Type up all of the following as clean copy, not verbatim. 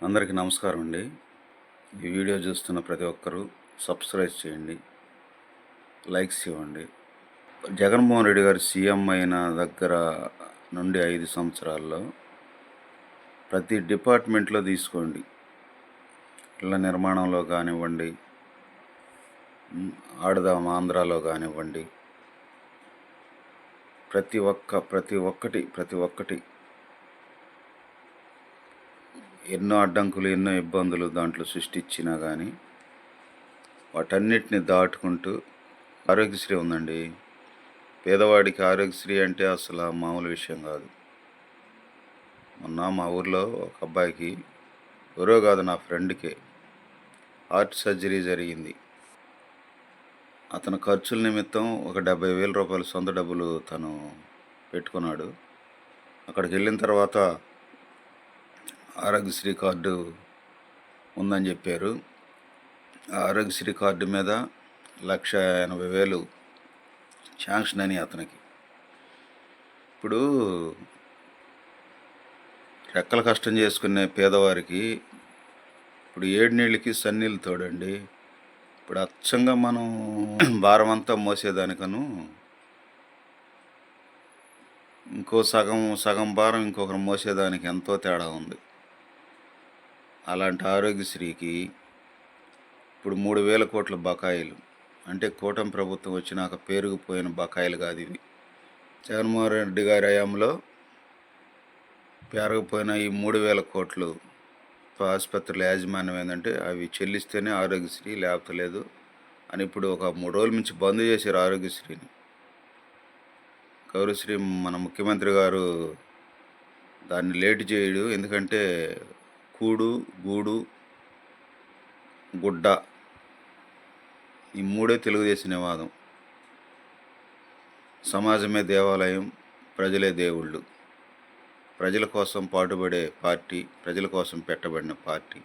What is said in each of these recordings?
అందరికీ నమస్కారం అండి. ఈ వీడియో చూస్తున్న ప్రతి ఒక్కరూ సబ్స్క్రైబ్ చేయండి, లైక్స్ ఇవ్వండి. జగన్మోహన్ రెడ్డి గారు సీఎం అయిన దగ్గర నుండి 5 సంవత్సరాల్లో ప్రతి డిపార్ట్మెంట్లో తీసుకోండి, ఇళ్ళ నిర్మాణంలో కానివ్వండి, ఆడదాం ఆంధ్రాలో కానివ్వండి, ప్రతి ఒక్కటి ఎన్నో అడ్డంకులు, ఎన్నో ఇబ్బందులు దాంట్లో సృష్టించినా కానీ వాటన్నిటిని దాటుకుంటూ ఆరోగ్యశ్రీ ఉందండి. పేదవాడికి ఆరోగ్యశ్రీ అంటే అసలు మామూలు విషయం కాదు. మొన్న మా ఊర్లో ఒక అబ్బాయికి, ఎవరో కాదు నా ఫ్రెండ్కే, హార్ట్ సర్జరీ జరిగింది. అతను ఖర్చుల నిమిత్తం ఒక 70,000 రూపాయలు సొంత డబ్బులు తను పెట్టుకున్నాడు. అక్కడికి వెళ్ళిన తర్వాత ఆరోగ్యశ్రీ కార్డు ఉందని చెప్పారు. ఆ ఆరోగ్యశ్రీ కార్డు మీద 1,80,000 శాంక్షన్ అని అతనికి. ఇప్పుడు రెక్కల కష్టం చేసుకునే పేదవారికి ఇప్పుడు ఏడు నీళ్ళకి సన్నీళ్ళు తోడండి. ఇప్పుడు అచ్చంగా మనం భారం అంతా మోసేదానికను ఇంకో సగం భారం ఇంకొకరు మోసేదానికి ఎంతో తేడా ఉంది. అలాంటి ఆరోగ్యశ్రీకి ఇప్పుడు 3,000 కోట్ల బకాయిలు, అంటే కూటమి ప్రభుత్వం వచ్చినాక పేరుకుపోయిన బకాయిలు కాదు ఇవి. జగన్మోహన్ రెడ్డి గారి హయాంలో పేరకపోయిన ఈ 3,000 కోట్లు ఆసుపత్రుల యాజమాన్యం ఏంటంటే అవి చెల్లిస్తేనే ఆరోగ్యశ్రీ, లేకపోతే లేదు అని ఇప్పుడు ఒక 3 రోజుల నుంచి బంద్ చేశారు ఆరోగ్యశ్రీని. గౌరవశ్రీ మన ముఖ్యమంత్రి గారు దాన్ని లేట్ చేయడు. ఎందుకంటే కూడు, గూడు, గుడ్డ ఈ మూడే తెలుగుదేశం నివాదం. సమాజమే దేవాలయం, ప్రజలే దేవుళ్ళు. ప్రజల కోసం పాటుపడే పార్టీ, ప్రజల కోసం పెట్టబడిన పార్టీ.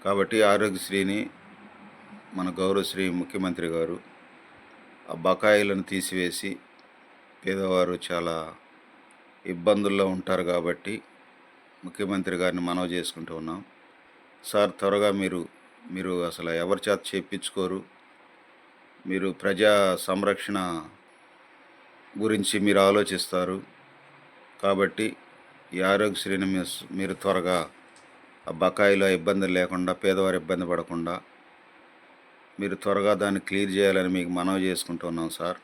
కాబట్టి ఆరోగ్యశ్రీని మన గౌరవశ్రీ ముఖ్యమంత్రి గారు ఆ బకాయిలను తీసివేసి, పేదవారు చాలా ఇబ్బందుల్లో ఉంటారు కాబట్టి ముఖ్యమంత్రి గారిని మనవి చేసుకుంటూ ఉన్నాం. సార్, త్వరగా మీరు అసలు ఎవరి చేత చేయించుకోరు. మీరు ప్రజా సంరక్షణ గురించి మీరు ఆలోచిస్తారు కాబట్టి ఈ ఆరోగ్యశ్రీని మీరు త్వరగా ఆ బకాయిలో ఇబ్బంది లేకుండా, పేదవారు ఇబ్బంది పడకుండా మీరు త్వరగా దాన్ని క్లియర్ చేయాలని మీకు మనవి చేసుకుంటున్నాం సార్.